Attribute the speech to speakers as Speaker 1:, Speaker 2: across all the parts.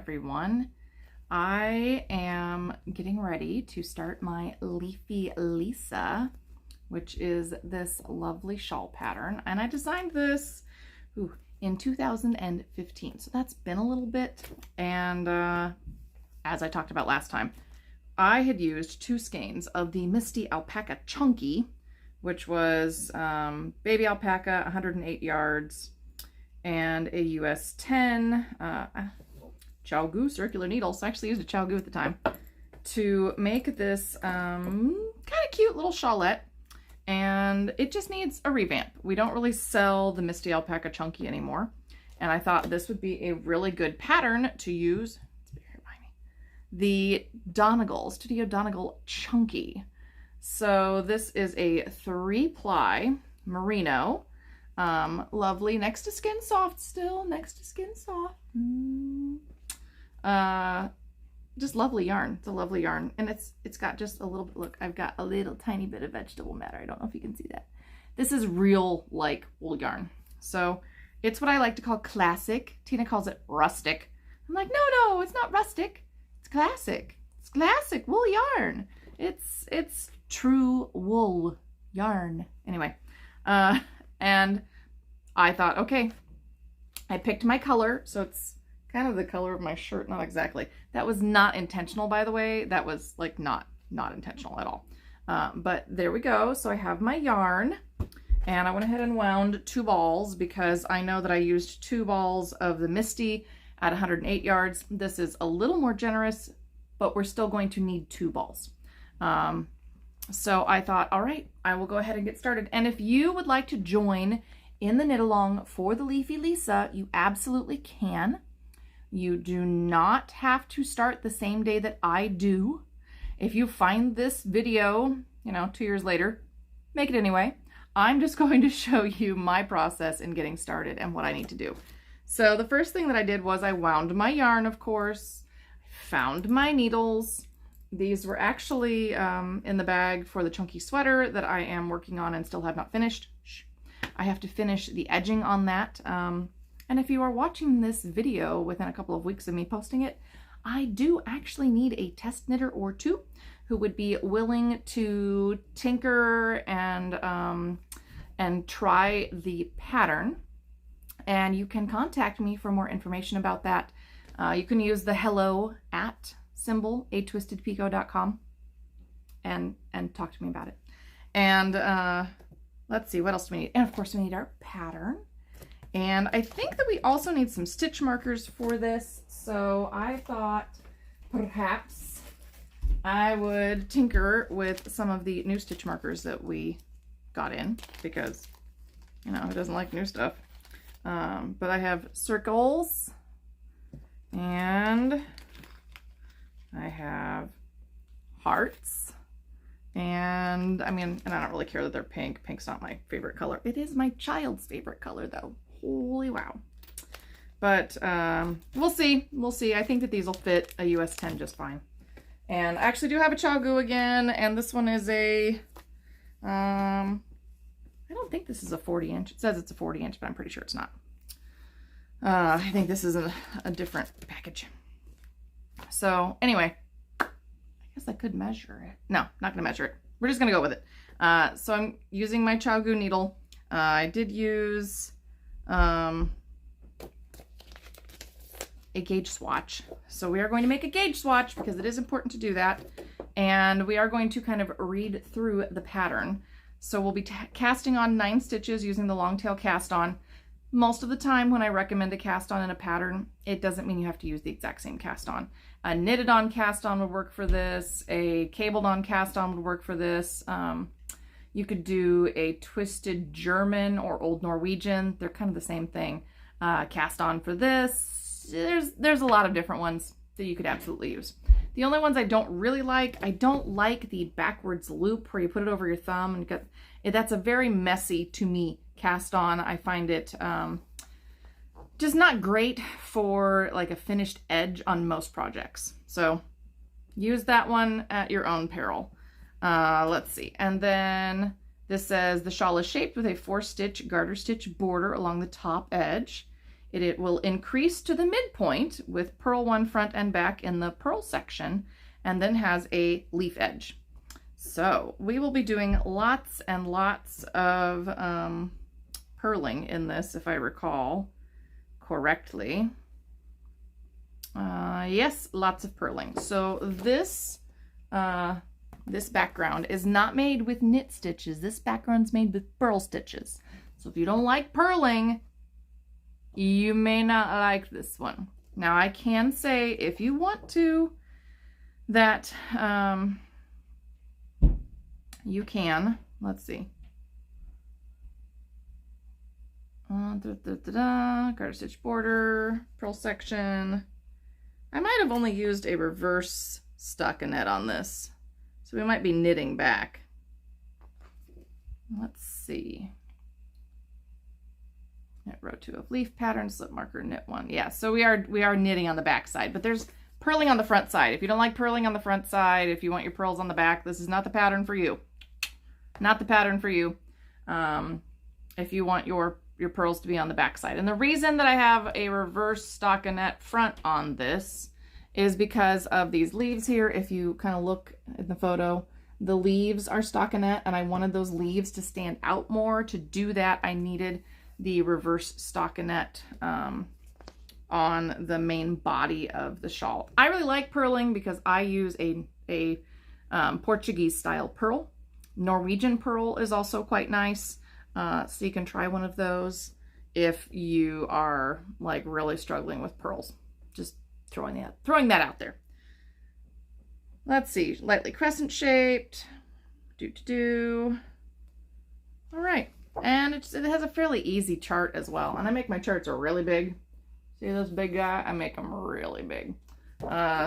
Speaker 1: everyone. I am getting ready to start my Leafy Lisa, which is this lovely shawl pattern. And I designed this in 2015. So that's been a little bit. And as I talked about last time, I had used 2 skeins of the Misty Alpaca Chunky, which was baby alpaca, 108 yards, and a US 10 Chow circular needles. I actually used a Chow at the time to make this kind of cute little shawlette, and it just needs a revamp. We don't really sell the Misty Alpaca Chunky anymore, and I thought this would be a really good pattern to use. The Donegal, Studio Donegal Chunky. So this is a 3-ply merino. Lovely, next to skin soft still, next to skin soft. Just lovely yarn. It's a lovely yarn. And it's got just a little bit, look, I've got a little tiny bit of vegetable matter. I don't know if you can see that. This is real like wool yarn. So it's what I like to call classic. Tina calls it rustic. I'm like, no, it's not rustic. It's classic. It's classic wool yarn. It's true wool yarn. Anyway, and I thought, okay, I picked my color. So it's kind of the color of my shirt. Not exactly. That was not intentional, by the way. That was like not intentional at all. But there we go. So I have my yarn, and I went ahead and wound 2 balls because I know that I used 2 balls of the Misty at 108 yards. This is a little more generous, but we're still going to need 2 balls. So I thought, all right, I will go ahead and get started. And if you would like to join in the knit along for the Leafy Lisa, you absolutely can. You do not have to start the same day that I do. If you find this video, 2 years later, make it anyway. I'm just going to show you my process in getting started and what I need to do. So the first thing that I did was I wound my yarn, of course, found my needles. These were actually in the bag for the chunky sweater that I am working on and still have not finished. I have to finish the edging on that. And if you are watching this video within a couple of weeks of me posting it, I do actually need a test knitter or 2 who would be willing to tinker and try the pattern. And you can contact me for more information about that. You can use the hello@ symbol, atwistedpicot.com, and talk to me about it. And let's see, what else do we need? And of course we need our pattern. And I think that we also need some stitch markers for this. So I thought perhaps I would tinker with some of the new stitch markers that we got in, because, who doesn't like new stuff? But I have circles, and I have hearts, and I don't really care that they're pink. Pink's not my favorite color. It is my child's favorite color though. Holy wow. But we'll see. We'll see. I think that these will fit a US 10 just fine. And I actually do have a Chow again, and this one is a I don't think this is a 40-inch. It says it's a 40-inch, but I'm pretty sure it's not. I think this is a different package. So anyway, I guess I could measure it. No, not gonna measure it. We're just gonna go with it. So I'm using my Chow needle. I did use a gauge swatch. So we are going to make a gauge swatch because it is important to do that. And we are going to kind of read through the pattern. So we'll be casting on 9 stitches using the long tail cast on. Most of the time when I recommend a cast on in a pattern, it doesn't mean you have to use the exact same cast on. A knitted on cast on would work for this. A cabled on cast on would work for this. You could do a twisted German or Old Norwegian. They're kind of the same thing. Cast on for this. There's a lot of different ones that you could absolutely use. The only ones I don't really like, I don't like the backwards loop where you put it over your thumb and get, that's a very messy, to me, cast on. I find it just not great for like a finished edge on most projects. So use that one at your own peril. Let's see. And then this says the shawl is shaped with a 4-stitch garter stitch border along the top edge. It will increase to the midpoint with purl 1 front and back in the purl section, and then has a leaf edge. So we will be doing lots and lots of purling in this, if I recall correctly. Yes, lots of purling. So this background is not made with knit stitches. This background's made with purl stitches. So if you don't like purling, you may not like this one. Now I can say, if you want to, that you can, let's see. Garter stitch border, purl section. I might have only used a reverse stockinette on this, so we might be knitting back. Let's see. Knit row 2 of leaf pattern, slip marker, knit 1. Yeah, so we are knitting on the back side, but there's purling on the front side. If you don't like purling on the front side, if you want your purls on the back, this is not the pattern for you. Not the pattern for you. If you want your pearls to be on the back side. And the reason that I have a reverse stockinette front on this is because of these leaves here. If you kind of look in the photo, the leaves are stockinette, and I wanted those leaves to stand out more. To do that, I needed the reverse stockinette on the main body of the shawl. I really like purling because I use a Portuguese style purl. Norwegian purl is also quite nice. So you can try one of those if you are like really struggling with pearls. Just throwing that out there. Let's see, lightly crescent shaped. All right, and it has a fairly easy chart as well. And I make my charts are really big. See this big guy? I make them really big.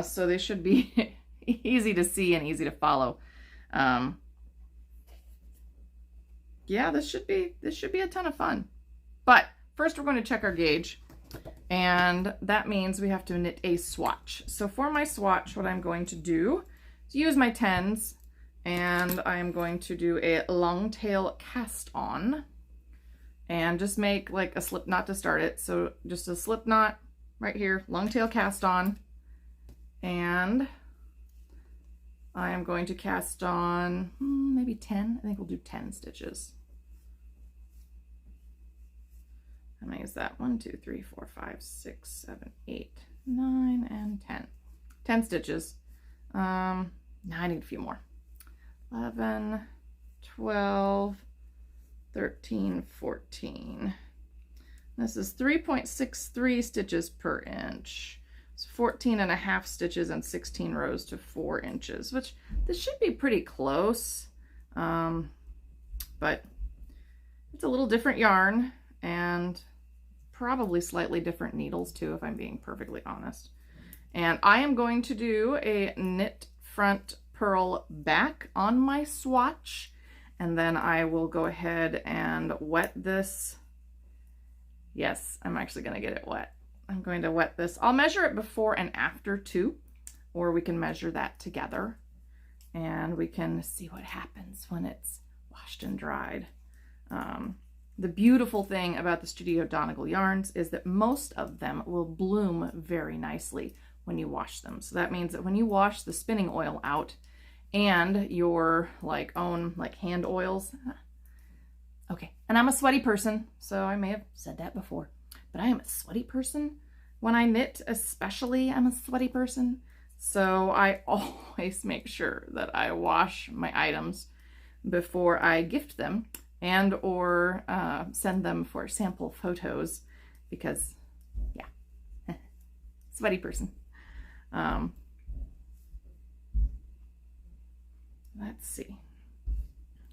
Speaker 1: So they should be easy to see and easy to follow. Yeah, this should be a ton of fun. But first we're going to check our gauge, and that means we have to knit a swatch. So for my swatch, what I'm going to do is use my 10s, and I am going to do a long tail cast on and just make like a slip knot to start it. So just a slip knot right here, long tail cast on, and I am going to cast on maybe 10. I think we'll do 10 stitches. How many is that? 1, 2, 3, 4, 5, 6, 7, 8, 9, and 10. 10 stitches. Now I need a few more. 11, 12, 13, 14. This is 3.63 stitches per inch. It's 14.5 stitches and 16 rows to 4 inches, which this should be pretty close. But it's a little different yarn and probably slightly different needles too, if I'm being perfectly honest. And I am going to do a knit front purl back on my swatch, and then I will go ahead and wet this. Yes, I'm actually going to get it wet. I'm going to wet this. I'll measure it before and after too, or we can measure that together and we can see what happens when it's washed and dried. The beautiful thing about the Studio Donegal yarns is that most of them will bloom very nicely when you wash them. So that means that when you wash the spinning oil out and your own hand oils, okay, and I'm a sweaty person, so I may have said that before, but I am a sweaty person. When I knit especially, I'm a sweaty person. So I always make sure that I wash my items before I gift them and or send them for sample photos because, yeah, sweaty person. Let's see.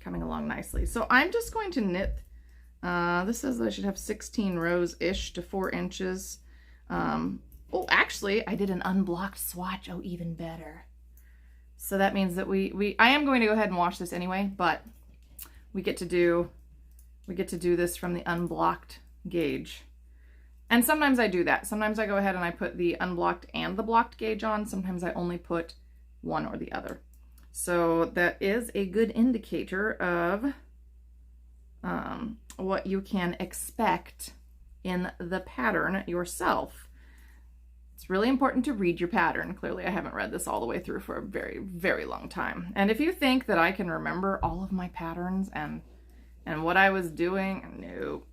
Speaker 1: Coming along nicely. So I'm just going to knit, this says that I should have 16 rows-ish to 4 inches. Oh, actually, I did an unblocked swatch. Oh, even better. So that means that I am going to go ahead and wash this anyway, but we get to do this from the unblocked gauge. And sometimes I do that. Sometimes I go ahead and I put the unblocked and the blocked gauge on. Sometimes I only put one or the other. So that is a good indicator of what you can expect in the pattern yourself. It's really important to read your pattern. Clearly, I haven't read this all the way through for a very, very long time. And if you think that I can remember all of my patterns and what I was doing,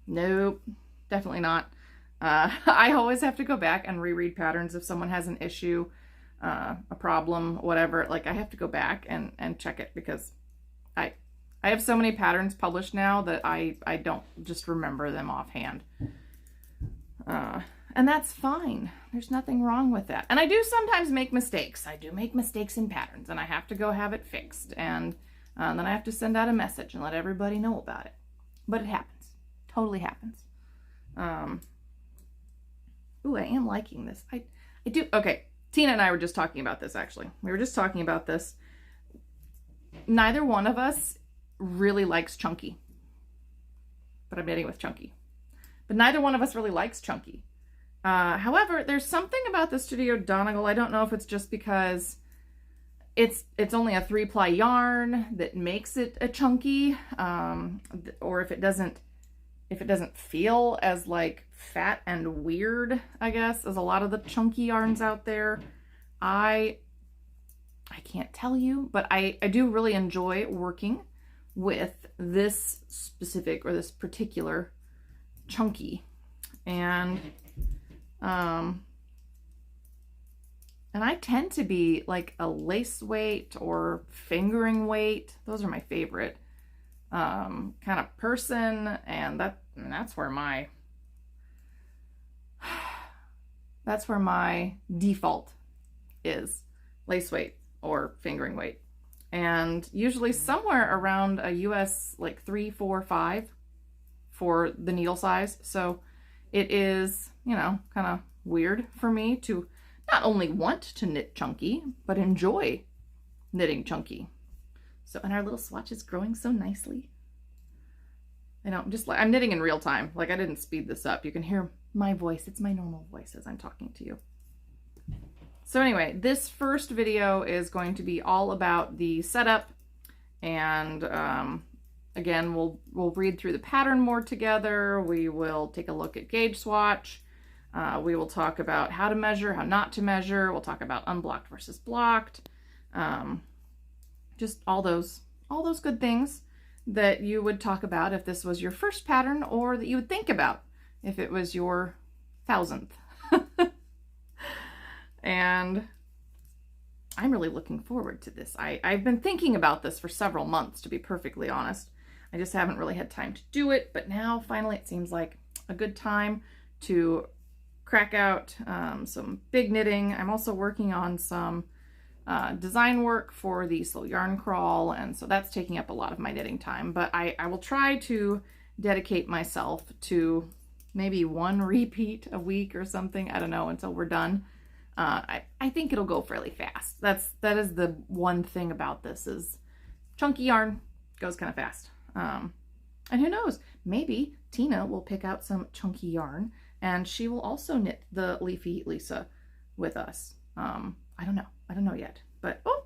Speaker 1: nope, definitely not. I always have to go back and reread patterns if someone has an issue, a problem, whatever. Like, I have to go back and check it, because I have so many patterns published now that I don't just remember them offhand. And that's fine. There's nothing wrong with that. And I do sometimes make mistakes. I do make mistakes in patterns, and I have to go have it fixed. And then I have to send out a message and let everybody know about it. But it happens. Totally happens. Ooh, I am liking this. I do. Okay. Tina and I were just talking about this, actually. We were just talking about this. Neither one of us really likes chunky. But I'm knitting with chunky. But neither one of us really likes chunky. However, there's something about the Studio Donegal. I don't know if it's just because it's only a 3-ply yarn that makes it a chunky, or if it doesn't feel as like fat and weird, I guess, as a lot of the chunky yarns out there. I can't tell you, but I do really enjoy working with this specific, or this particular chunky. And I tend to be like a lace weight or fingering weight. Those are my favorite kind of person, and that's where my default is, lace weight or fingering weight. And usually somewhere around a US like 3, 4, 5 for the needle size. So it is, you know, kind of weird for me to not only want to knit chunky, but enjoy knitting chunky. So, and our little swatch is growing so nicely. I know, just like I'm knitting in real time. Like, I didn't speed this up. You can hear my voice. It's my normal voice as I'm talking to you. So anyway, this first video is going to be all about the setup, and again, we'll read through the pattern more together. We will take a look at gauge swatch. We will talk about how to measure, how not to measure. We'll talk about unblocked versus blocked. Just all those good things that you would talk about if this was your first pattern, or that you would think about if it was your 1000th. And I'm really looking forward to this. I've been thinking about this for several months, to be perfectly honest. I just haven't really had time to do it, but now finally it seems like a good time to crack out some big knitting. I'm also working on some design work for the Slow Yarn Crawl, and so that's taking up a lot of my knitting time, but I will try to dedicate myself to maybe one repeat a week or something. I don't know, until we're done. I think it'll go fairly fast. That is the one thing about this, is chunky yarn goes kind of fast. And who knows, maybe Tina will pick out some chunky yarn and she will also knit the Leafy Lisa with us. I don't know yet, but oh,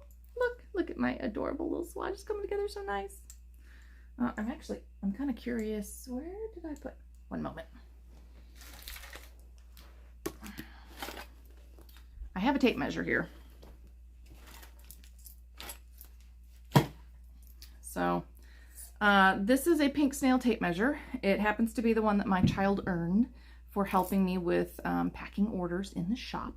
Speaker 1: look at my adorable little swatch. It's coming together so nice. I'm kind of curious, where did I put, one moment. I have a tape measure here. So this is a pink snail tape measure. It happens to be the one that my child earned for helping me with packing orders in the shop.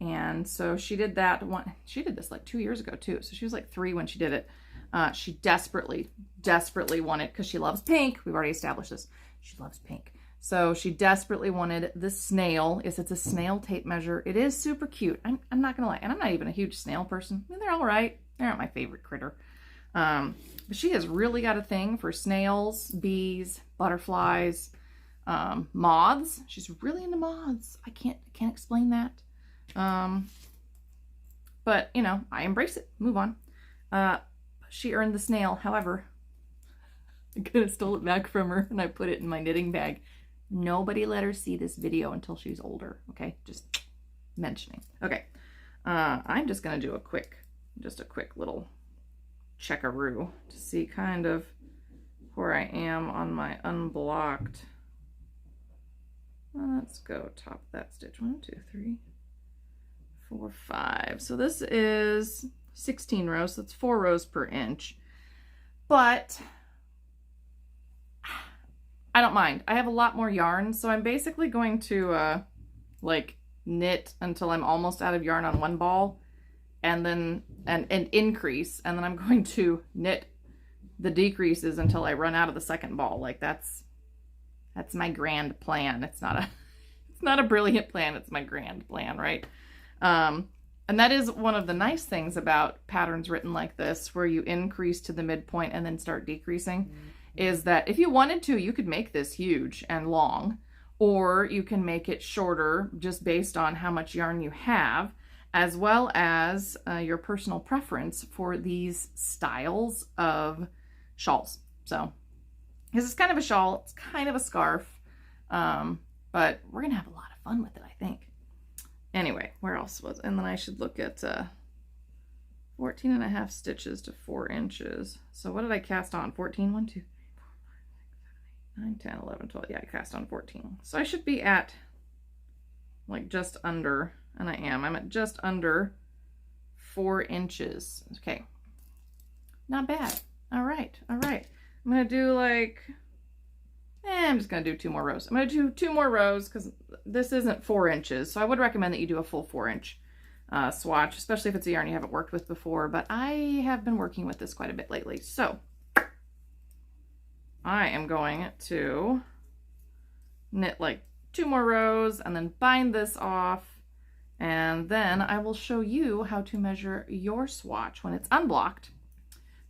Speaker 1: And so she did that one. She did this like 2 years ago too. So she was like 3 when she did it. She desperately wanted, because she loves pink. We've already established this. She loves pink. So she desperately wanted the snail. Yes, it's a snail tape measure. It is super cute. I'm not gonna lie, and I'm not even a huge snail person. I mean, they're all right. They're not my favorite critter. But she has really got a thing for snails, bees, butterflies, moths. She's really into moths. I can't explain that. But you know, I embrace it. Move on. She earned the snail. However, I kind of stole it back from her and I put it in my knitting bag. Nobody let her see this video until she's older. Okay, just mentioning. Okay, I'm just gonna do a quick little checkaroo to see kind of where I am on my unblocked Let's go top of that stitch. 1, 2, 3, 4, 5. So this is 16 rows. So it's 4 rows per inch. But I don't mind. I have a lot more yarn, so I'm basically going to like knit until I'm almost out of yarn on one ball, and then and increase, and then I'm going to knit the decreases until I run out of the second ball. Like that's my grand plan. It's not a brilliant plan. It's my grand plan, right? And that is one of the nice things about patterns written like this, where you increase to the midpoint and then start decreasing, is that if you wanted to, you could make this huge and long, or you can make it shorter just based on how much yarn you have, as well as your personal preference for these styles of shawls. So, because it's kind of a shawl, it's kind of a scarf, but we're gonna have a lot of fun with it, I think. Anyway, where else was it? And then I should look at 14.5 stitches to 4 inches. So what did I cast on? 14? 1, 2, 3, 4, 5, 6, 7, 8, 9, 10, 11, 12. Yeah, I cast on 14. So I should be at like just under, and I am. I'm at just under 4 inches. Okay. Not bad. All right. All right. I'm going to do like, I'm just going to do 2 more rows. I'm going to do 2 more rows because this isn't 4 inches. So I would recommend that you do a full 4-inch swatch, especially if it's a yarn you haven't worked with before. But I have been working with this quite a bit lately. So I am going to knit like 2 more rows and then bind this off. And then I will show you how to measure your swatch when it's unblocked.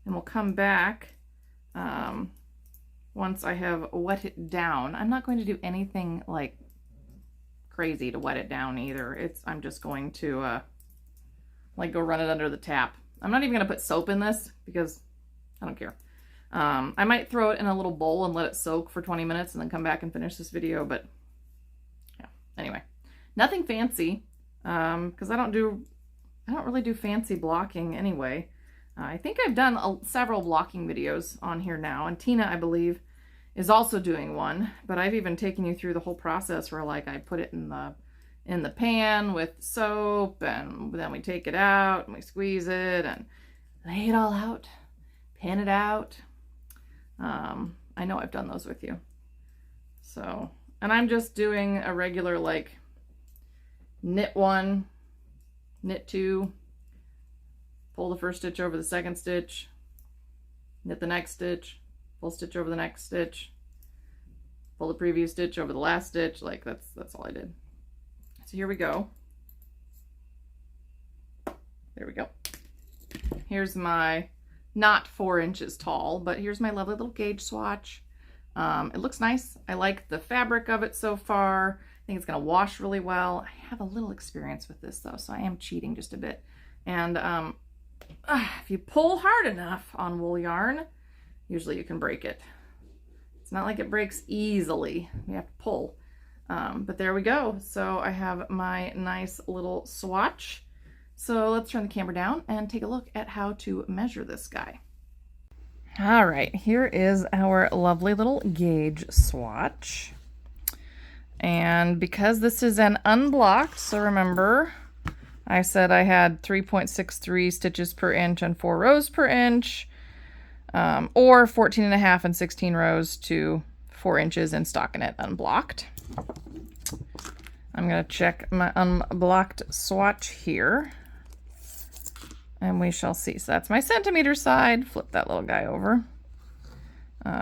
Speaker 1: And we'll come back once I have wet it down. I'm not going to do anything like crazy to wet it down either. I'm just going to like go run it under the tap. I'm not even going to put soap in this because I don't care. I might throw it in a little bowl and let it soak for 20 minutes and then come back and finish this video, but yeah. Anyway, nothing fancy because I don't really do fancy blocking anyway. I think I've done several blocking videos on here now, and Tina, I believe, is also doing one, but I've even taken you through the whole process where like I put it in the pan with soap, and then we take it out and we squeeze it and lay it all out, pin it out. I know I've done those with you. So, and I'm just doing a regular like knit 1, knit 2, pull the first stitch over the second stitch, knit the next stitch, pull stitch over the next stitch, pull the previous stitch over the last stitch. Like that's all I did. So here we go. There we go. Here's my, not 4 inches tall, but here's my lovely little gauge swatch. It looks nice. I like the fabric of it so far. I think it's gonna wash really well. I have a little experience with this though, so I am cheating just a bit. And if you pull hard enough on wool yarn, usually you can break it. It's not like it breaks easily. You have to pull. But there we go. So I have my nice little swatch. So let's turn the camera down and take a look at how to measure this guy. All right, here is our lovely little gauge swatch. And because this is an unblocked, so remember, I said I had 3.63 stitches per inch and 4 rows per inch, or 14.5 and 16 rows to 4 inches in stockinette unblocked. I'm going to check my unblocked swatch here, and we shall see. So that's my centimeter side. Flip that little guy over.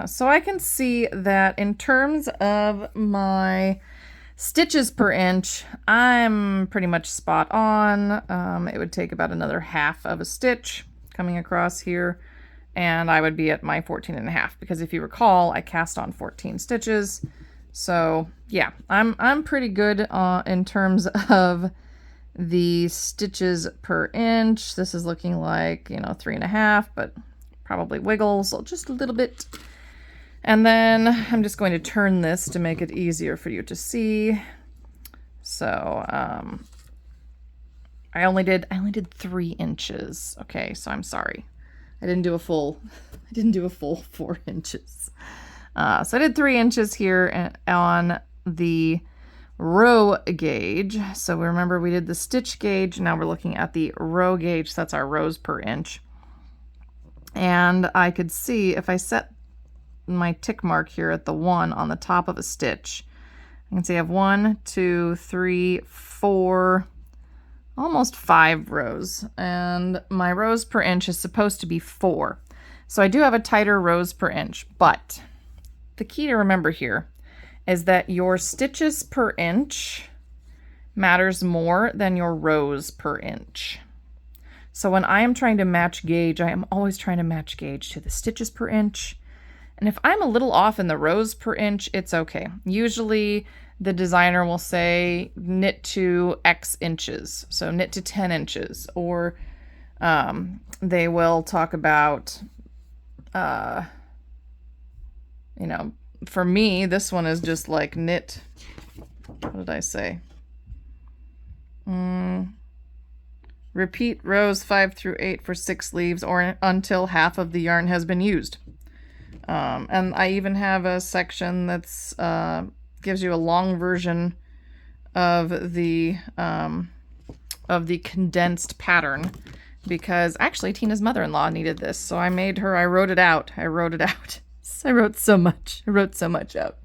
Speaker 1: So I can see that in terms of my stitches per inch, I'm pretty much spot on. It would take about another half of a stitch coming across here, and I would be at my 14.5, because if you recall, I cast on 14 stitches. So yeah, I'm pretty good in terms of the stitches per inch. This is looking like, 3.5, but probably wiggles just a little bit. And then I'm just going to turn this to make it easier for you to see. So I only did 3 inches. Okay, so I'm sorry. I didn't do a full 4 inches. So I did 3 inches here on the row gauge. So remember we did the stitch gauge. Now we're looking at the row gauge. So that's our rows per inch. And I could see if I set my tick mark here at the 1 on the top of a stitch, I can see I have 1, 2, 3, 4, almost 5 rows. And my rows per inch is supposed to be 4. So I do have a tighter rows per inch, but the key to remember here is that your stitches per inch matters more than your rows per inch. So when I am trying to match gauge, I am always trying to match gauge to the stitches per inch. And if I'm a little off in the rows per inch, it's okay. Usually the designer will say knit to X inches, so knit to 10 inches, or they will talk about, you know, for me, this one is just like knit, what did I say? Repeat rows 5 through 8 for 6 leaves or until half of the yarn has been used. And I even have a section that's gives you a long version of the condensed pattern, because actually Tina's mother-in-law needed this, so I made her. I wrote it out. I wrote so much. I wrote so much out.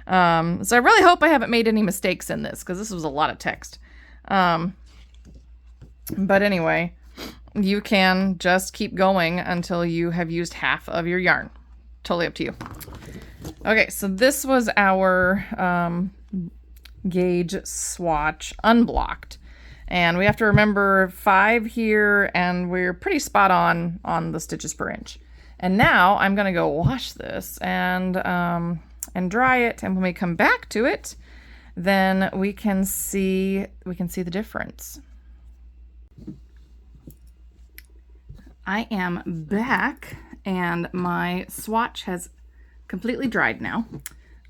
Speaker 1: So I really hope I haven't made any mistakes in this, because this was a lot of text. But anyway, you can just keep going until you have used half of your yarn. Totally up to you. Okay, so this was our gauge swatch unblocked. And we have to remember 5 here, and we're pretty spot on the stitches per inch. And now I'm going to go wash this and dry it, and when we come back to it, then we can see the difference. I am back, and my swatch has completely dried now.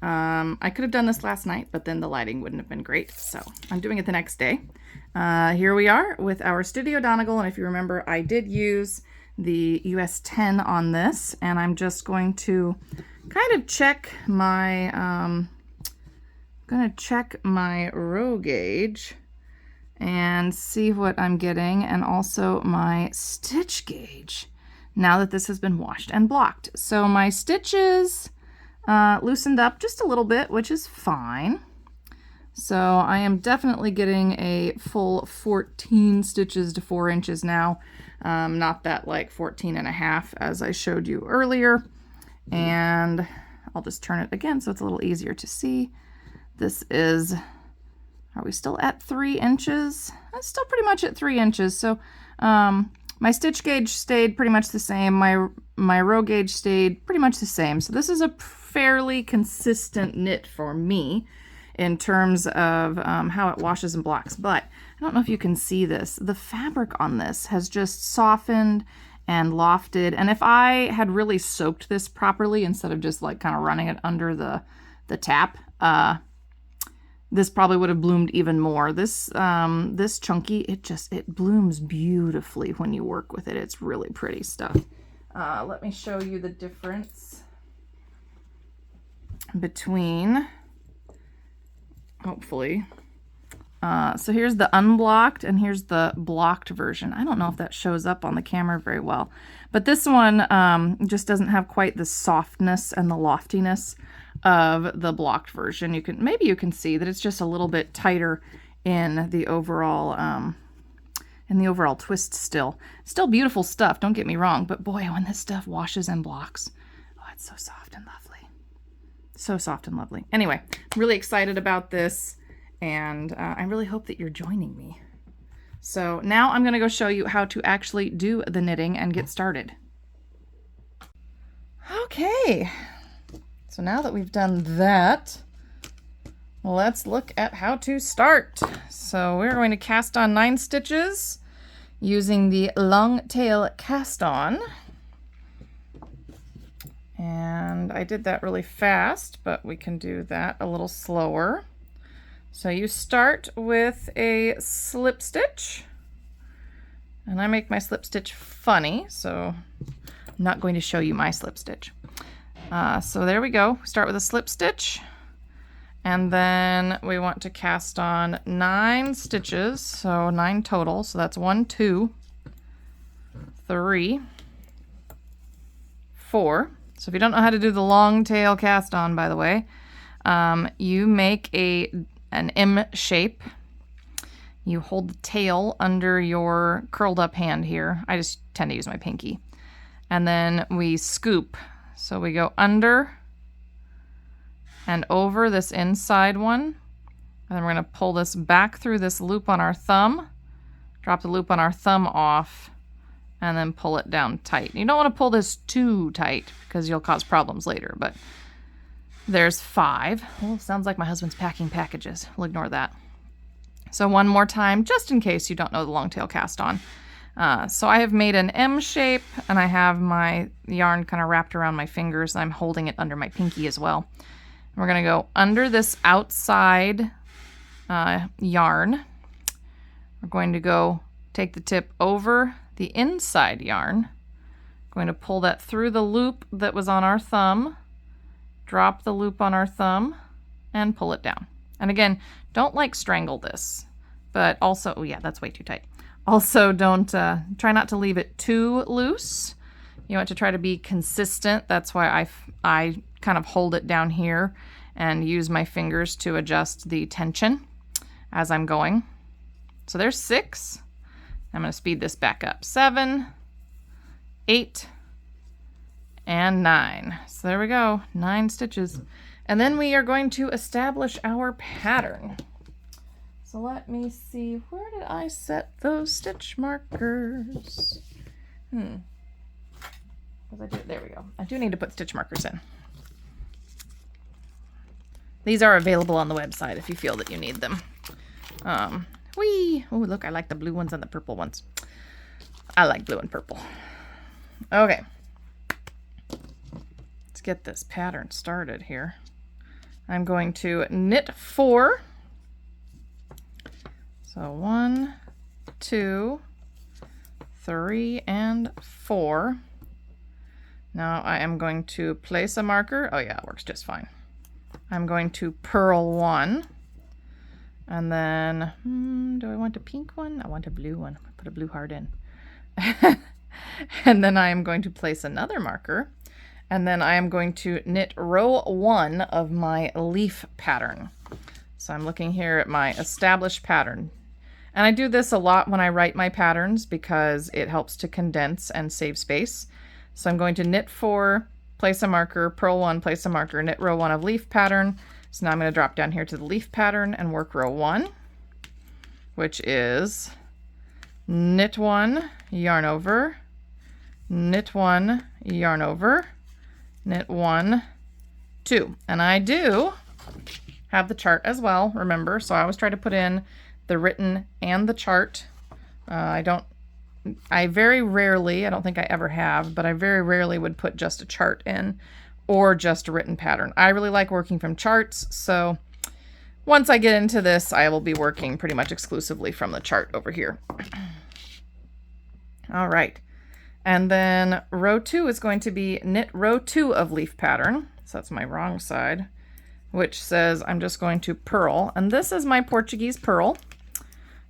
Speaker 1: I could have done this last night, but then the lighting wouldn't have been great, so I'm doing it the next day. Here we are with our Studio Donegal, and if you remember, I did use the US 10 on this, and I'm just going to kind of check my row gauge and see what I'm getting, and also my stitch gauge now that this has been washed and blocked. So my stitches loosened up just a little bit, which is fine. So I am definitely getting a full 14 stitches to 4 inches now, not that like 14 and a half as I showed you earlier. And I'll just turn it again so it's a little easier to see. This is, are we still at 3 inches? It's still pretty much at 3 inches. So my stitch gauge stayed pretty much the same. My row gauge stayed pretty much the same. So this is a fairly consistent knit for me in terms of how it washes and blocks. But I don't know if you can see this. The fabric on this has just softened and lofted. And if I had really soaked this properly instead of just like kind of running it under the tap, this probably would have bloomed even more. This this chunky, it blooms beautifully when you work with it. It's really pretty stuff. Let me show you the difference between, hopefully. So here's the unblocked and here's the blocked version. I don't know if that shows up on the camera very well, but this one just doesn't have quite the softness and the loftiness of the blocked version. Maybe you can see that it's just a little bit tighter in the overall twist still. Still beautiful stuff, don't get me wrong, but boy, when this stuff washes and blocks, oh, it's so soft and lovely. So soft and lovely. Anyway, I'm really excited about this, and I really hope that you're joining me. So now I'm going to go show you how to actually do the knitting and get started. Okay, so now that we've done that, let's look at how to start. So we're going to cast on 9 stitches using the long tail cast on. And I did that really fast, but we can do that a little slower. So you start with a slip stitch, and I make my slip stitch funny, so I'm not going to show you my slip stitch. So there we go. Start with a slip stitch, And then we want to cast on 9 stitches, so 9 total. So that's 1, 2, 3, 4. So if you don't know how to do the long tail cast on, by the way, you make an M shape. You hold the tail under your curled up hand here. I just tend to use my pinky. And then we scoop. So we go under and over this inside one. And then we're going to pull this back through this loop on our thumb, drop the loop on our thumb off, and then pull it down tight. You don't want to pull this too tight because you'll cause problems later, but there's 5. Oh, sounds like my husband's packing packages. We'll ignore that. So one more time, just in case you don't know the long tail cast on. So I have made an M shape, and I have my yarn kind of wrapped around my fingers, and I'm holding it under my pinky as well. We're going to go under this outside yarn. We're going to go take the tip over the inside yarn. Going to pull that through the loop that was on our thumb, drop the loop on our thumb, and pull it down. And again, don't like strangle this, but also, oh yeah, that's way too tight. Also, don't try not to leave it too loose. You want to try to be consistent. That's why I kind of hold it down here and use my fingers to adjust the tension as I'm going. So there's 6. I'm going to speed this back up. 7, 8, and 9. So there we go, 9 stitches. And then we are going to establish our pattern. So let me see, where did I set those stitch markers? There we go. I do need to put stitch markers in. These are available on the website if you feel that you need them. Oh, look, I like the blue ones and the purple ones. I like blue and purple. Okay. Let's get this pattern started here. I'm going to knit 4. So 1, 2, 3, and 4. Now I am going to place a marker. Oh yeah, it works just fine. I'm going to purl 1. And then, do I want a pink one? I want a blue one. I'll put a blue heart in. And then I am going to place another marker. And then I am going to knit row 1 of my leaf pattern. So I'm looking here at my established pattern. And I do this a lot when I write my patterns because it helps to condense and save space. So I'm going to knit 4, place a marker, purl 1, place a marker, knit row 1 of leaf pattern. So now I'm going to drop down here to the leaf pattern and work row 1, which is knit 1, yarn over, knit 1, yarn over, knit 1, 2. And I do have the chart as well, remember, so I always try to put in the written and the chart. I very rarely, I don't think I ever have, but I very rarely would put just a chart in or just a written pattern. I really like working from charts, so once I get into this, I will be working pretty much exclusively from the chart over here. All right, and then row 2 is going to be knit row 2 of leaf pattern. So that's my wrong side, which says I'm just going to purl, and this is my Portuguese purl.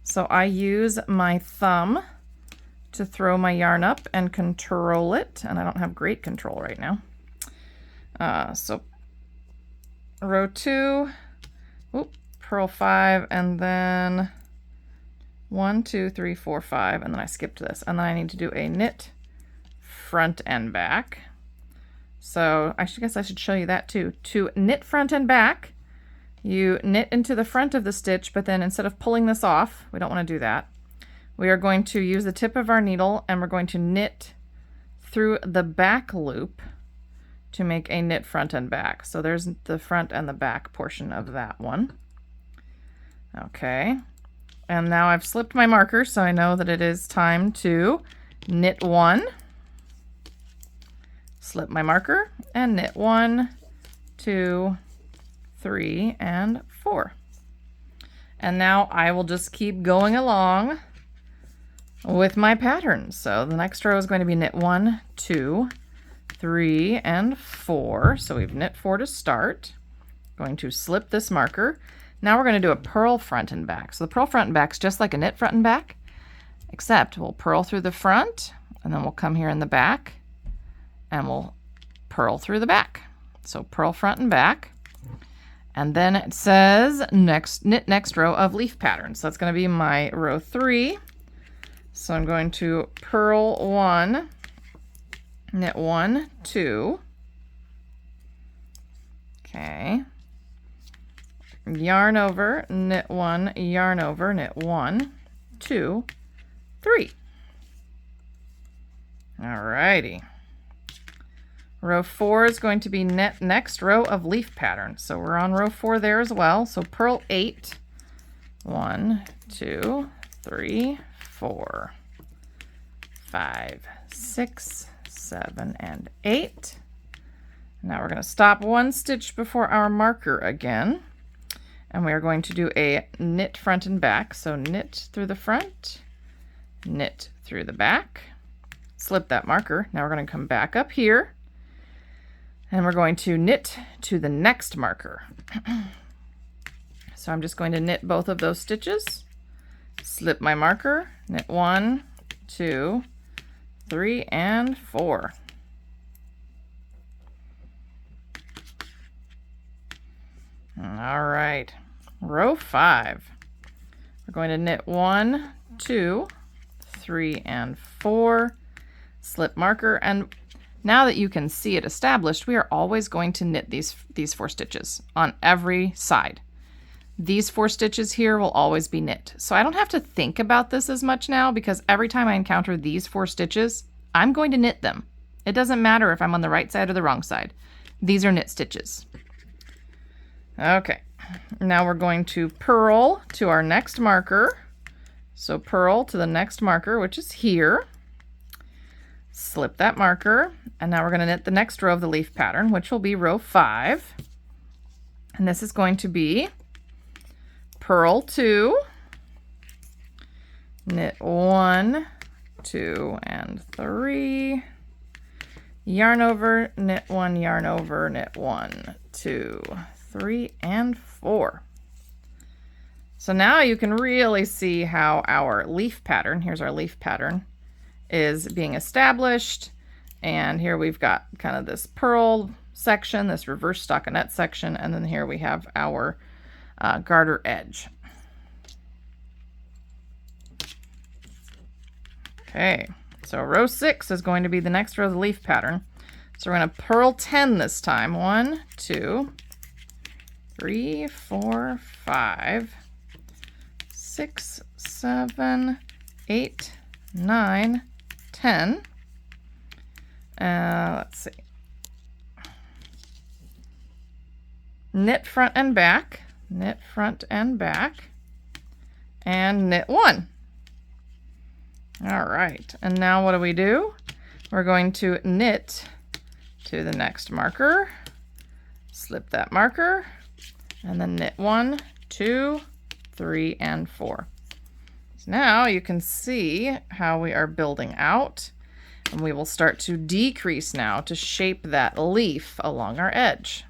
Speaker 1: So I use my thumb to throw my yarn up and control it, and I don't have great control right now. So row 2, purl 5, and then 1, 2, 3, 4, 5, and then I skipped this, and then I need to do a knit front and back. So I guess I should show you that too. To knit front and back, you knit into the front of the stitch, but then instead of pulling this off, we don't want to do that. We are going to use the tip of our needle and we're going to knit through the back loop to make a knit front and back. So there's the front and the back portion of that one. Okay, and now I've slipped my marker, so I know that it is time to knit 1, slip my marker, and knit 1, 2, 3, and 4. And now I will just keep going along with my pattern. So the next row is going to be knit 1, 2, 3, and 4. So we've knit 4 to start. Going to slip this marker. Now we're going to do a purl front and back. So the purl front and back is just like a knit front and back, except we'll purl through the front, and then we'll come here in the back, and we'll purl through the back. So purl front and back. And then it says knit next row of leaf pattern. So that's going to be my row 3. So I'm going to purl 1, knit 1, 2. Okay. Yarn over, knit 1, yarn over, knit 1, 2, 3. Alrighty. Row 4 is going to be knit next row of leaf pattern. So we're on row 4 there as well. So purl 8. 1, 2, 3, 4, 5, 6, 7, and 8. Now we're going to stop 1 stitch before our marker again. And we are going to do a knit front and back. So knit through the front, knit through the back, slip that marker. Now we're going to come back up here. And we're going to knit to the next marker. So I'm just going to knit both of those stitches, slip my marker, knit 1, 2, 3, and 4. All right, row 5. We're going to knit 1, 2, 3, and 4, slip marker, and now that you can see it established, we are always going to knit these 4 stitches on every side. These 4 stitches here will always be knit. So I don't have to think about this as much now, because every time I encounter these 4 stitches, I'm going to knit them. It doesn't matter if I'm on the right side or the wrong side. These are knit stitches. Okay, now we're going to purl to our next marker. So purl to the next marker, which is here. Slip that marker, and now we're going to knit the next row of the leaf pattern, which will be row 5. And this is going to be purl 2, knit 1, 2, and 3, yarn over, knit 1, yarn over, knit 1, 2, 3, and 4. So now you can really see how our leaf pattern, here's our leaf pattern, is being established. And here we've got kind of this purl section, this reverse stockinette section, and then here we have our garter edge. Okay, so row 6 is going to be the next row of the leaf pattern. So we're going to purl 10 this time. 1, 2, 3, 4, 5, 6, 7, 8, 9, 10. Let's see. Knit front and back, knit front and back, and knit 1. All right, and now what do? We're going to knit to the next marker, slip that marker, and then knit 1, 2, 3, and 4. So now you can see how we are building out, and we will start to decrease now to shape that leaf along our edge.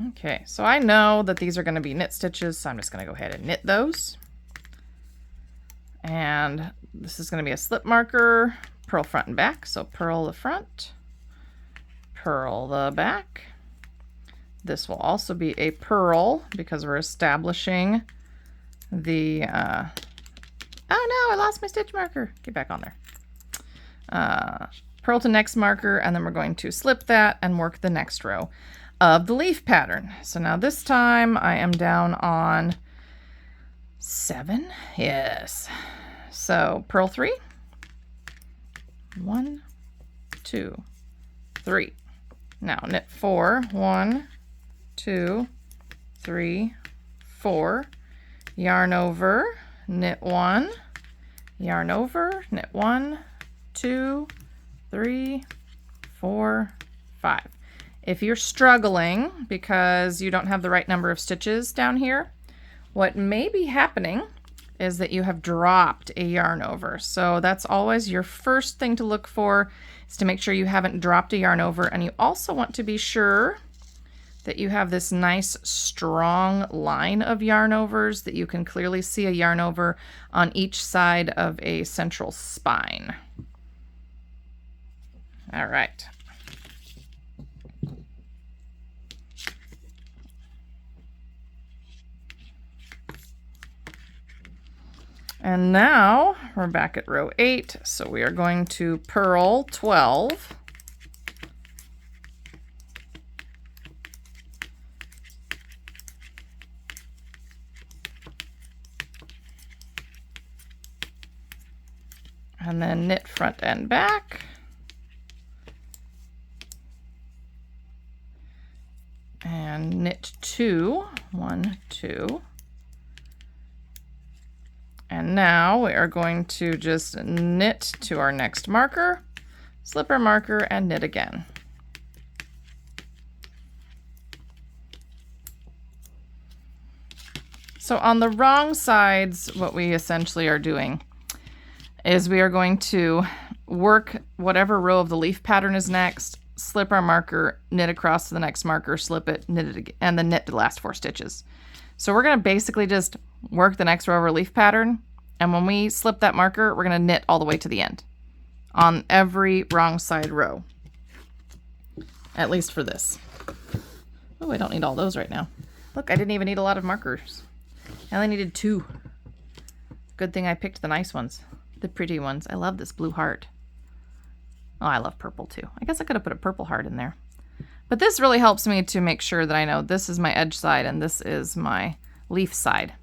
Speaker 1: Okay, so I know that these are going to be knit stitches, so I'm just going to go ahead and knit those. And this is going to be a slip marker, purl front and back. So purl the front, purl the back. This will also be a purl because we're establishing the, oh no, I lost my stitch marker. Get back on there. Purl to next marker, and then we're going to slip that and work the next row of the leaf pattern. So now this time I am down on 7. Yes. So purl 3. 1, 2, 3. Now knit 4. 1, 2, 3, 4. Yarn over, knit 1, yarn over, knit 1, 2, 3, 4, 5. If you're struggling because you don't have the right number of stitches down here, what may be happening is that you have dropped a yarn over. So that's always your first thing to look for, is to make sure you haven't dropped a yarn over. And you also want to be sure that you have this nice strong line of yarn overs, that you can clearly see a yarn over on each side of a central spine. All right. And now we're back at row 8, so we are going to purl 12. And then knit front and back. And knit 2, 1, 2. And now we are going to just knit to our next marker, slip our marker, and knit again. So on the wrong sides, what we essentially are doing is we are going to work whatever row of the leaf pattern is next, slip our marker, knit across to the next marker, slip it, knit it again, and then knit the last 4 stitches. So we're going to basically just work the next row of our leaf pattern, and when we slip that marker, we're going to knit all the way to the end on every wrong side row, at least for this. Oh, I don't need all those right now. Look, I didn't even need a lot of markers. I only needed 2. Good thing I picked the nice ones, the pretty ones. I love this blue heart. Oh, I love purple too. I guess I could have put a purple heart in there. But this really helps me to make sure that I know this is my edge side and this is my leaf side,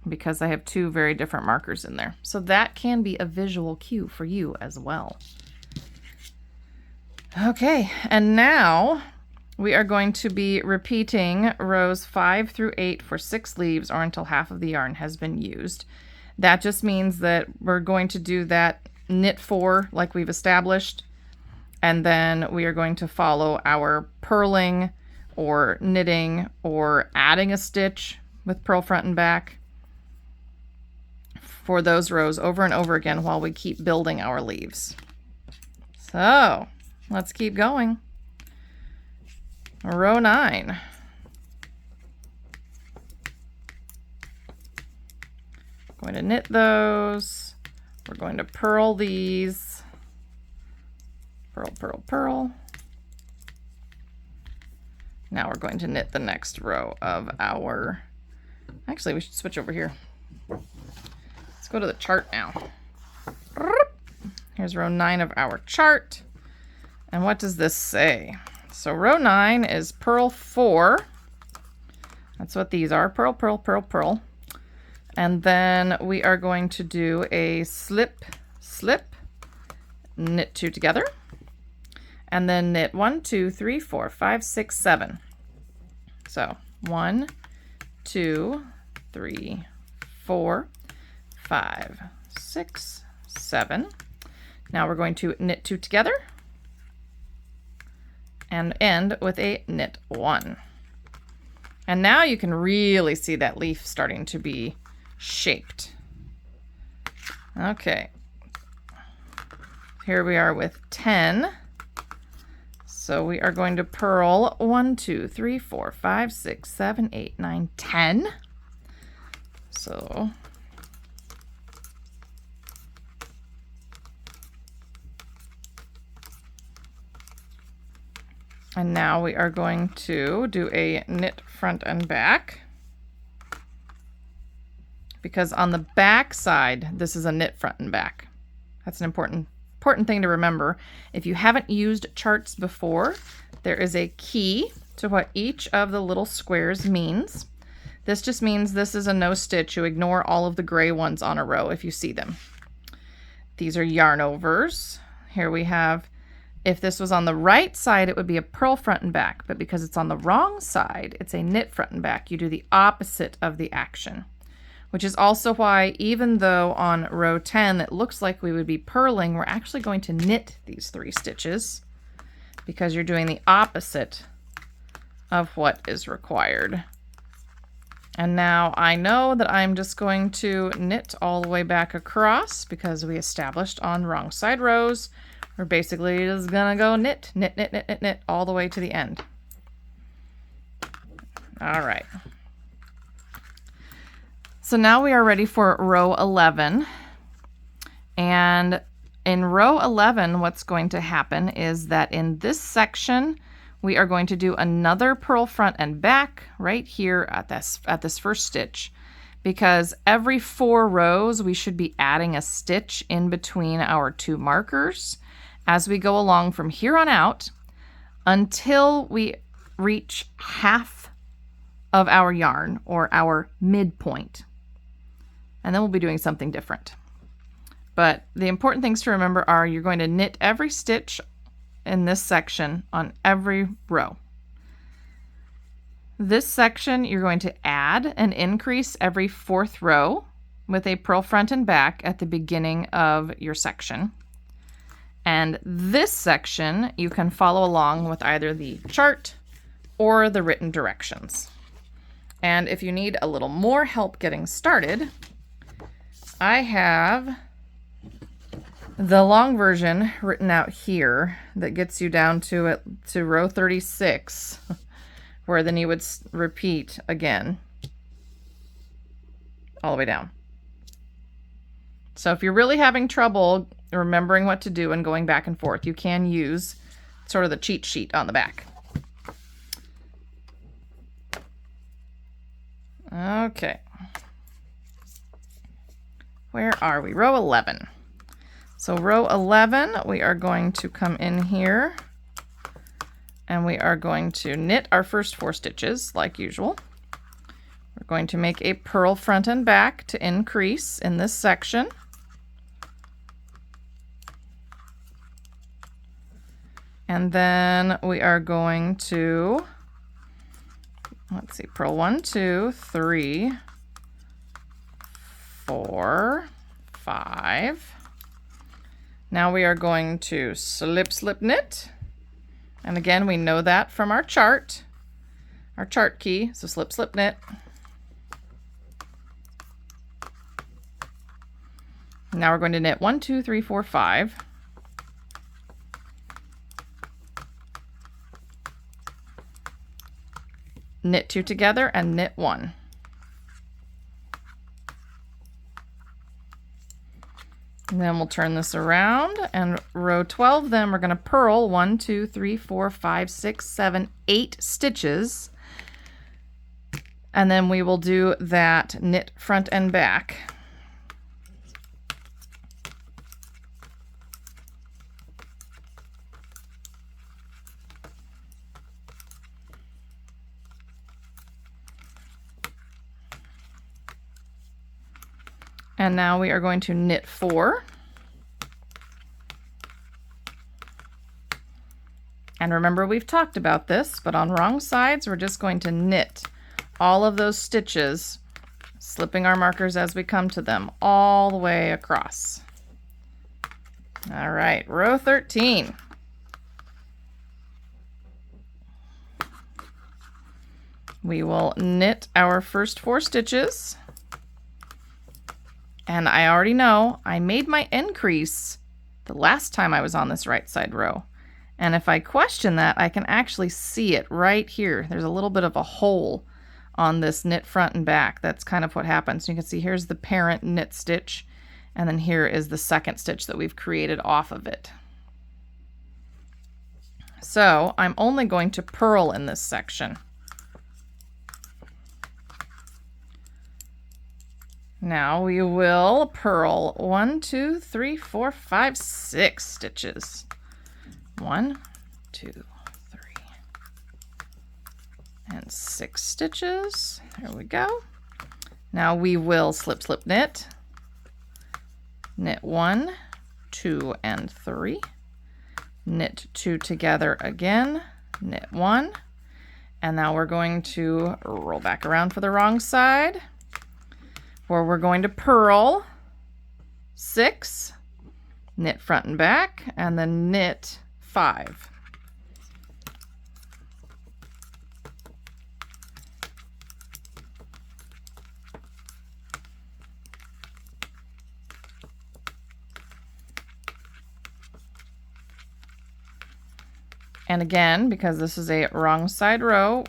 Speaker 1: because I have 2 very different markers in there. So that can be a visual cue for you as well. Okay, and now we are going to be repeating rows 5 through 8 for 6 leaves, or until half of the yarn has been used. That just means that we're going to do that knit 4 like we've established, and then we are going to follow our purling or knitting or adding a stitch with purl front and back for those rows over and over again while we keep building our leaves. So let's keep going. Row 9. Going to knit those. We're going to purl these. Purl, purl, purl. Now we're going to knit the next row of our... Actually, we should switch over here. Let's go to the chart now. Here's row 9 of our chart. And what does this say? So row 9 is purl 4. That's what these are. Purl, purl, purl, purl. And then we are going to do a slip, slip, knit 2 together. And then knit 1, 2, 3, 4, 5, 6, 7. So 1, 2, 3, 4, 5, 6, 7. Now we're going to knit 2 together and end with a knit 1. And now you can really see that leaf starting to be shaped. Okay. Here we are with 10. So we are going to purl 1, 2, 3, 4, 5, 6, 7, 8, 9, 10. So and now we are going to do a knit front and back, because on the back side, this is a knit front and back. That's an important thing to remember. If you haven't used charts before, there is a key to what each of the little squares means. This just means this is a no stitch. You ignore all of the gray ones on a row if you see them. These are yarn overs. Here we have, if this was on the right side, it would be a purl front and back, but because it's on the wrong side, it's a knit front and back. You do the opposite of the action, which is also why, even though on row 10 it looks like we would be purling, we're actually going to knit these 3 stitches, because you're doing the opposite of what is required And now I know that I'm just going to knit all the way back across because we established on wrong side rows. We're basically just gonna go knit, knit, knit, knit, knit, knit all the way to the end. All right. So now we are ready for row 11. And in row 11, what's going to happen is that in this section, we are going to do another purl front and back right here at this first stitch, because every 4 rows we should be adding a stitch in between our 2 markers as we go along from here on out until we reach half of our yarn or our midpoint. And then we'll be doing something different. But the important things to remember are you're going to knit every stitch in this section on every row. This section you're going to add an increase every 4th row with a purl front and back at the beginning of your section. And this section you can follow along with either the chart or the written directions. And if you need a little more help getting started, I have the long version written out here that gets you down to row 36, where then you would repeat again all the way down. So if you're really having trouble remembering what to do and going back and forth, you can use sort of the cheat sheet on the back. Okay. Where are we? Row 11. So row 11, we are going to come in here and we are going to knit our first 4 stitches like usual. We're going to make a purl front and back to increase in this section. And then we are going to, let's see, purl 1, 2, 3, 4, 5. Now we are going to slip, slip, knit. And again, we know that from our chart key. So slip, slip, knit. Now we're going to knit 1, 2, 3, 4, 5. Knit 2 together and knit 1. And then we'll turn this around, and row 12, then we're going to purl 1, 2, 3, 4, 5, 6, 7, 8 stitches. And then we will do that knit front and back. And now we are going to knit 4. And remember, we've talked about this, but on wrong sides, we're just going to knit all of those stitches, slipping our markers as we come to them, all the way across. All right, row 13. We will knit our first 4 stitches. And I already know I made my increase the last time I was on this right side row. And if I question that, I can actually see it right here. There's a little bit of a hole on this knit front and back. That's kind of what happens. You can see here's the parent knit stitch, and then here is the second stitch that we've created off of it. So I'm only going to purl in this section. Now we will purl 1, 2, 3, 4, 5, 6 stitches. 1, 2, 3, and 6 stitches. There we go. Now we will slip, slip, knit. Knit 1, 2, and 3. Knit 2 together again. Knit 1. And now we're going to roll back around for the wrong side, where we're going to purl 6, knit front and back, and then knit 5. And again, because this is a wrong side row,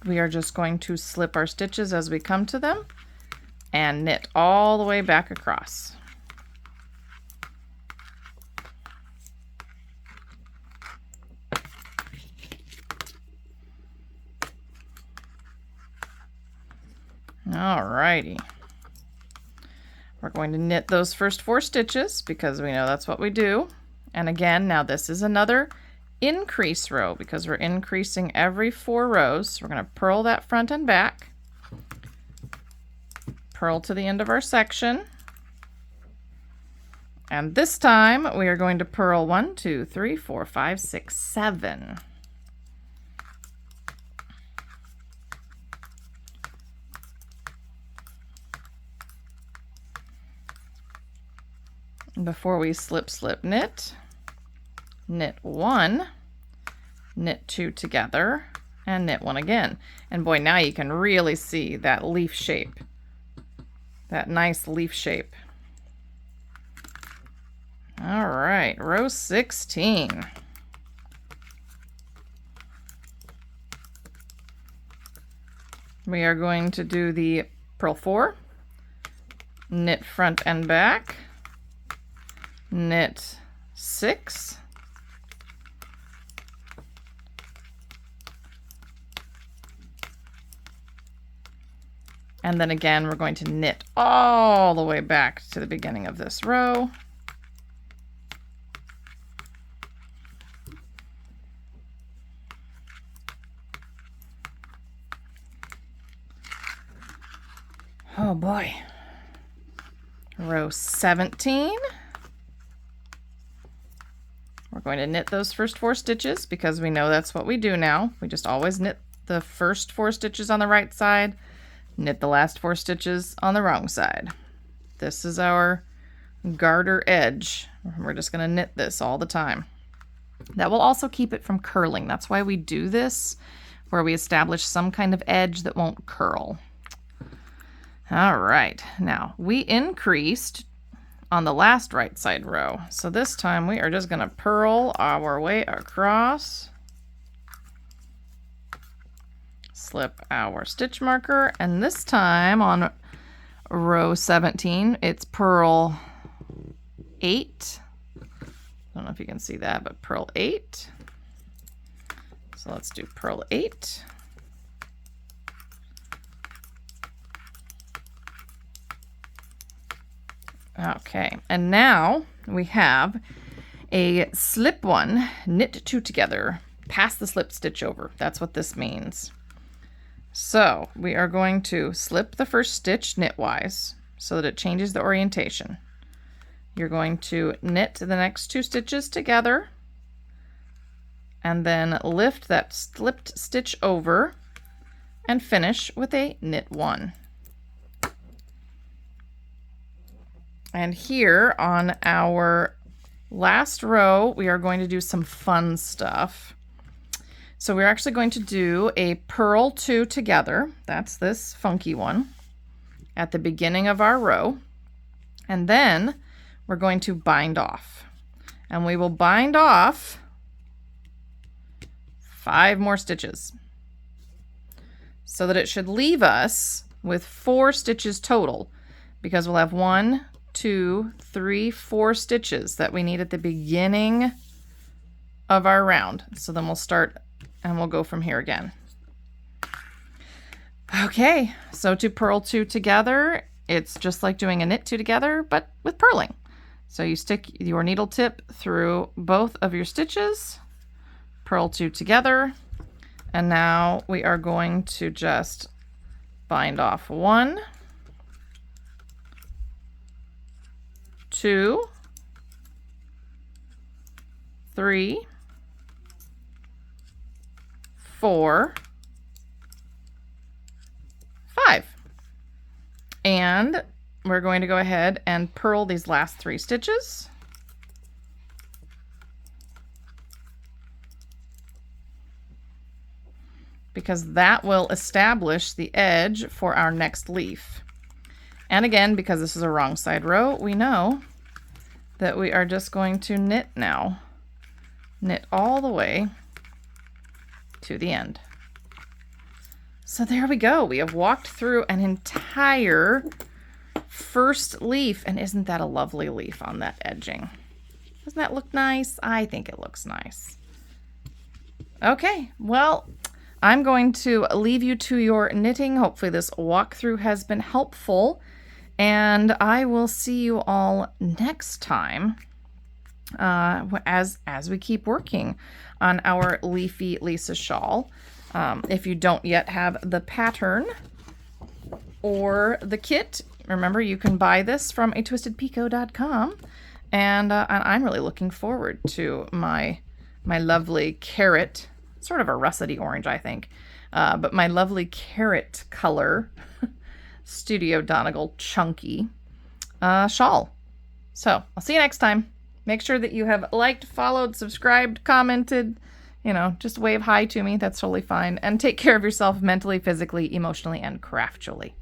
Speaker 1: we are just going to slip our stitches as we come to them and knit all the way back across. Alrighty. We're going to knit those first 4 stitches because we know that's what we do. And again, now this is another increase row because we're increasing every 4 rows. We're going to purl that front and back, purl to the end of our section, and this time we are going to purl 1, 2, 3, 4, 5, 6, 7. Before we slip, slip, knit 1, knit 2 together, and knit 1 again. And boy, now you can really see that leaf shape, that nice leaf shape. All right, row 16. We are going to do the purl 4, knit front and back, knit 6, and then again we're going to knit all the way back to the beginning of this row. Oh boy. Row 17. We're going to knit those first 4 stitches because we know that's what we do now. We just always knit the first 4 stitches on the right side, knit the last 4 stitches on the wrong side. This is our garter edge. We're just going to knit this all the time. That will also keep it from curling. That's why we do this, where we establish some kind of edge that won't curl. All right, now we increased on the last right side row. So this time we are just going to purl our way across, slip our stitch marker, and this time on row 17, it's purl 8. I don't know if you can see that, but purl 8. So let's do purl 8. Okay, and now we have a slip 1, knit 2 together, pass the slip stitch over. That's what this means. So we are going to slip the first stitch knitwise so that it changes the orientation. You're going to knit the next 2 stitches together and then lift that slipped stitch over and finish with a knit 1. And here on our last row, we are going to do some fun stuff. So we're actually going to do a purl 2 together. That's this funky one at the beginning of our row. And then we're going to bind off. And we will bind off 5 more stitches so that it should leave us with 4 stitches total, because we'll have 1, 2, 3, 4 stitches that we need at the beginning of our round. So then we'll start and we'll go from here again. Okay, so to purl 2 together, it's just like doing a knit 2 together, but with purling. So you stick your needle tip through both of your stitches, purl 2 together, and now we are going to just bind off 1, 2, 3, 4, 5. And we're going to go ahead and purl these last 3 stitches. Because that will establish the edge for our next leaf. And again, because this is a wrong side row, we know that we are just going to knit now. Knit all the way to the end. So there we go. We have walked through an entire first leaf, and isn't that a lovely leaf on that edging? Doesn't that look nice? I think it looks nice. Okay, well, I'm going to leave you to your knitting. Hopefully this walkthrough has been helpful, and I will see you all next time as we keep working on our Leafy Lisa shawl. If you don't yet have the pattern or the kit, remember you can buy this from atwistedpico.com, and I'm really looking forward to my lovely carrot, sort of a russety orange, I think, but my lovely carrot color Studio Donegal chunky shawl. So I'll see you next time. Make sure that you have liked, followed, subscribed, commented, you know, just wave hi to me. That's totally fine. And take care of yourself mentally, physically, emotionally, and craftfully.